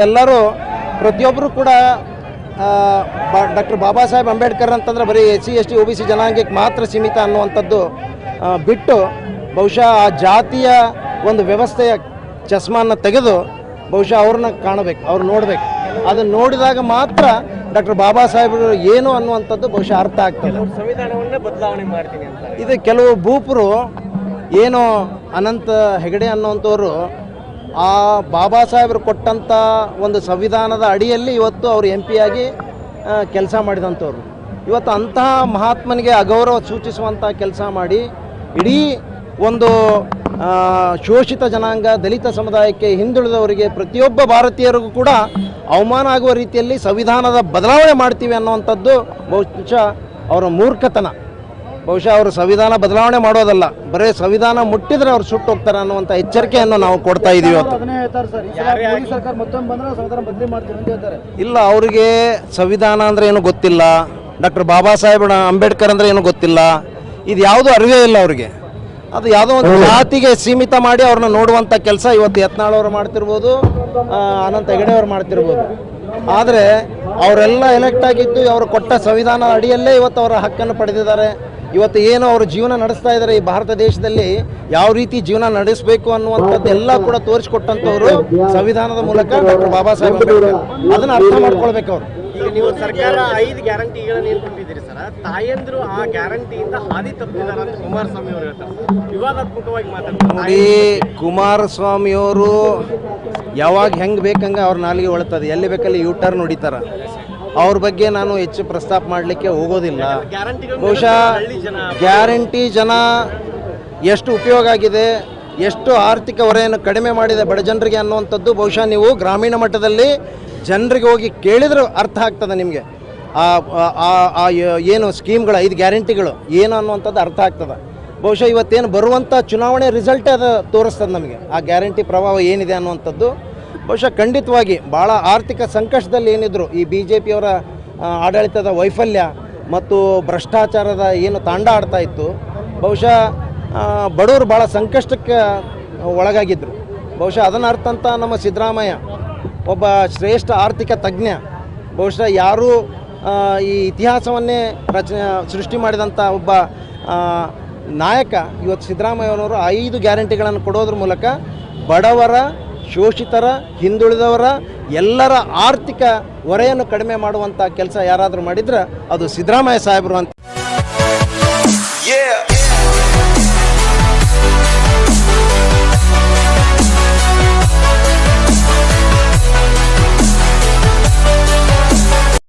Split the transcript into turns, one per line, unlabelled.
ಎಲ್ಲರೂ ಪ್ರತಿಯೊಬ್ಬರು ಕೂಡ ಡಾಕ್ಟರ್ ಬಾಬಾ ಸಾಹೇಬ್ ಅಂಬೇಡ್ಕರ್ ಅಂತಂದ್ರೆ ಬರೀ SC ST OBC ಜನಾಂಗಕ್ಕೆ ಮಾತ್ರ ಸೀಮಿತ ಅನ್ನುವಂಥದ್ದು ಬಿಟ್ಟು ಬಹುಶಃ ಆ ಜಾತಿಯ ಒಂದು ವ್ಯವಸ್ಥೆಯ ಚಸ್ಮಾನ ತೆಗೆದು ಬಹುಶಃ ಅವ್ರನ್ನ ಕಾಣಬೇಕು, ಅವ್ರು ನೋಡಬೇಕು. ಅದನ್ನು ನೋಡಿದಾಗ ಮಾತ್ರ ಡಾಕ್ಟರ್ ಬಾಬಾ ಸಾಹೇಬರು ಏನು ಅನ್ನುವಂಥದ್ದು ಬಹುಶಃ ಅರ್ಥ ಆಗ್ತದೆ.
ಸಂವಿಧಾನವನ್ನೇ ಬದಲಾವಣೆ ಮಾಡ್ತೀನಿ ಅಂತ
ಇದು ಕೆಲವು ಭೂಪರು ಏನು ಅನಂತ ಹೆಗಡೆ ಅನ್ನುವಂಥವ್ರು ಆ ಬಾಬಾ ಸಾಹೇಬರು ಕೊಟ್ಟಂಥ ಒಂದು ಸಂವಿಧಾನದ ಅಡಿಯಲ್ಲಿ ಇವತ್ತು ಅವರು MP ಆಗಿ ಕೆಲಸ ಮಾಡಿದಂಥವ್ರು. ಇವತ್ತು ಅಂತಹ ಮಹಾತ್ಮನಿಗೆ ಅಗೌರವ ಸೂಚಿಸುವಂಥ ಕೆಲಸ ಮಾಡಿ ಇಡೀ ಒಂದು ಶೋಷಿತ ಜನಾಂಗ, ದಲಿತ ಸಮುದಾಯಕ್ಕೆ, ಹಿಂದುಳಿದವರಿಗೆ, ಪ್ರತಿಯೊಬ್ಬ ಭಾರತೀಯರಿಗೂ ಕೂಡ ಅವಮಾನ ಆಗುವ ರೀತಿಯಲ್ಲಿ ಸಂವಿಧಾನದ ಬದಲಾವಣೆ ಮಾಡ್ತೀವಿ ಅನ್ನುವಂಥದ್ದು ಬಹುಶಃ ಅವರ ಮೂರ್ಖತನ. ಬಹುಶಃ ಅವರು ಸಂವಿಧಾನ ಬದಲಾವಣೆ ಮಾಡೋದಲ್ಲ, ಬರೀ ಸಂವಿಧಾನ ಮುಟ್ಟಿದ್ರೆ ಅವ್ರು ಸುಟ್ಟು ಹೋಗ್ತಾರೆ ಅನ್ನುವಂಥ ಎಚ್ಚರಿಕೆಯನ್ನು ನಾವು ಕೊಡ್ತಾ ಇದ್ದೀವಿ ಇವತ್ತು. ಇಲ್ಲ, ಅವರಿಗೆ ಸಂವಿಧಾನ ಅಂದರೆ ಏನು ಗೊತ್ತಿಲ್ಲ, ಡಾಕ್ಟರ್ ಬಾಬಾ ಸಾಹೇಬ್ ಅಂಬೇಡ್ಕರ್ ಅಂದರೆ ಏನು ಗೊತ್ತಿಲ್ಲ, ಇದು ಯಾವುದೂ ಅರಿವೇ ಇಲ್ಲ ಅವರಿಗೆ. ಅದು ಯಾವುದೋ ಒಂದು ಜಾತಿಗೆ ಸೀಮಿತ ಮಾಡಿ ಅವ್ರನ್ನ ನೋಡುವಂಥ ಕೆಲಸ ಇವತ್ತು ಯತ್ನಾಳ್ ಅವರು ಮಾಡ್ತಿರ್ಬೋದು, ಅನಂತ ಹೆಗಡೆ ಅವರು ಮಾಡ್ತಿರ್ಬೋದು. ಆದರೆ ಅವರೆಲ್ಲ ಎಲೆಕ್ಟ್ ಆಗಿದ್ದು ಅವರು ಕೊಟ್ಟ ಸಂವಿಧಾನ ಅಡಿಯಲ್ಲೇ ಇವತ್ತು ಅವರ ಹಕ್ಕನ್ನು ಪಡೆದಿದ್ದಾರೆ. ಇವತ್ತು ಏನು ಅವರು ಜೀವನ ನಡೆಸ್ತಾ ಇದ್ದಾರೆ ಈ ಭಾರತ ದೇಶದಲ್ಲಿ, ಯಾವ ರೀತಿ ಜೀವನ ನಡೆಸಬೇಕು ಅನ್ನುವಂಥದ್ದೆಲ್ಲ ಕೂಡ ತೋರಿಸಿಕೊಟ್ಟಂಥವ್ರು ಸಂವಿಧಾನದ ಮೂಲಕ ಡಾಕ್ಟರ್ ಬಾಬಾ ಸಾಹೇಬ್ ಅಂಬೇಡ್ಕರ್. ಅದನ್ನು ಅರ್ಥ ಮಾಡ್ಕೊಳ್ಬೇಕು ಅವರು.
ಈಗ ನೀವು ಸರ್ಕಾರ 5 ಗ್ಯಾರಂಟಿಗಳನ್ನು ಏನು ಕೊಟ್ಟಿದ್ದೀರಿ ಸರ್, ತಾಯಂದ್ರು ಆ ಗ್ಯಾರಂಟಿಯಿಂದ ಹಾದಿ ತಪ್ಪಿದ್ದಾರೆ ಅಂತ ಕುಮಾರಸ್ವಾಮಿ ಅವರು ಹೇಳ್ತಾರೆ. ವಿವಾದಾತ್ಮಕವಾಗಿ ಮಾತಾಡ್ತಾರೆ.
ನೋಡಿ, ಕುಮಾರಸ್ವಾಮಿಯವರು ಯಾವಾಗ ಹೆಂಗೆ ಬೇಕಂಗೆ ಅವ್ರ ನಾಲಿಗೆ ಒಳ್ತದೆ, ಎಲ್ಲಿ ಬೇಕಲ್ಲಿ U-turn ಹೊಡಿತಾರೆ. ಅವ್ರ ಬಗ್ಗೆ ನಾನು ಹೆಚ್ಚು ಪ್ರಸ್ತಾಪ ಮಾಡಲಿಕ್ಕೆ ಹೋಗೋದಿಲ್ಲ. ಬಹುಶಃ ಗ್ಯಾರಂಟಿ ಜನ ಎಷ್ಟು ಉಪಯೋಗ ಆಗಿದೆ, ಎಷ್ಟು ಆರ್ಥಿಕ ಹೊರೆಯನ್ನು ಕಡಿಮೆ ಮಾಡಿದೆ ಬಡ ಜನರಿಗೆ ಅನ್ನುವಂಥದ್ದು ಬಹುಶಃ ನೀವು ಗ್ರಾಮೀಣ ಮಟ್ಟದಲ್ಲಿ ಜನರಿಗೆ ಹೋಗಿ ಕೇಳಿದ್ರೆ ಅರ್ಥ ಆಗ್ತದೆ ನಿಮಗೆ. ಏನು ಸ್ಕೀಮ್ಗಳು, 5 ಗ್ಯಾರಂಟಿಗಳು ಏನು ಅನ್ನುವಂಥದ್ದು ಅರ್ಥ ಆಗ್ತದೆ. ಬಹುಶಃ ಇವತ್ತೇನು ಬರುವಂಥ ಚುನಾವಣೆ ರಿಸಲ್ಟೇ ಅದು ತೋರಿಸ್ತದೆ ನಮಗೆ, ಆ ಗ್ಯಾರಂಟಿ ಪ್ರಭಾವ ಏನಿದೆ ಅನ್ನುವಂಥದ್ದು. ಬಹುಶಃ ಖಂಡಿತವಾಗಿ ಭಾಳ ಆರ್ಥಿಕ ಸಂಕಷ್ಟದಲ್ಲಿ ಏನಿದ್ರು ಈ BJPಯವರ ಆಡಳಿತದ ವೈಫಲ್ಯ ಮತ್ತು ಭ್ರಷ್ಟಾಚಾರದ ಏನು ತಾಂಡ ಆಡ್ತಾ ಇತ್ತು, ಬಹುಶಃ ಬಡವರು ಭಾಳ ಸಂಕಷ್ಟಕ್ಕೆ ಒಳಗಾಗಿದ್ದರು. ಬಹುಶಃ ಅದನ್ನು ಅರ್ಥಂತ ನಮ್ಮ ಸಿದ್ದರಾಮಯ್ಯ ಒಬ್ಬ ಶ್ರೇಷ್ಠ ಆರ್ಥಿಕ ತಜ್ಞ, ಬಹುಶಃ ಯಾರೂ ಈ ಇತಿಹಾಸವನ್ನೇ ಸೃಷ್ಟಿ ಮಾಡಿದಂಥ ಒಬ್ಬ ನಾಯಕ ಇವತ್ತು ಸಿದ್ದರಾಮಯ್ಯನವರು 5 ಗ್ಯಾರಂಟಿಗಳನ್ನು ಕೊಡೋದ್ರ ಮೂಲಕ ಬಡವರ, ಶೋಷಿತರ, ಹಿಂದುಳಿದವರ ಎಲ್ಲರ ಆರ್ಥಿಕ ಹೊರೆಯನ್ನು ಕಡಿಮೆ ಮಾಡುವಂಥ ಕೆಲಸ ಯಾರಾದರೂ ಮಾಡಿದ್ರೆ ಅದು ಸಿದ್ದರಾಮಯ್ಯ ಸಾಹೇಬರು ಅಂತ.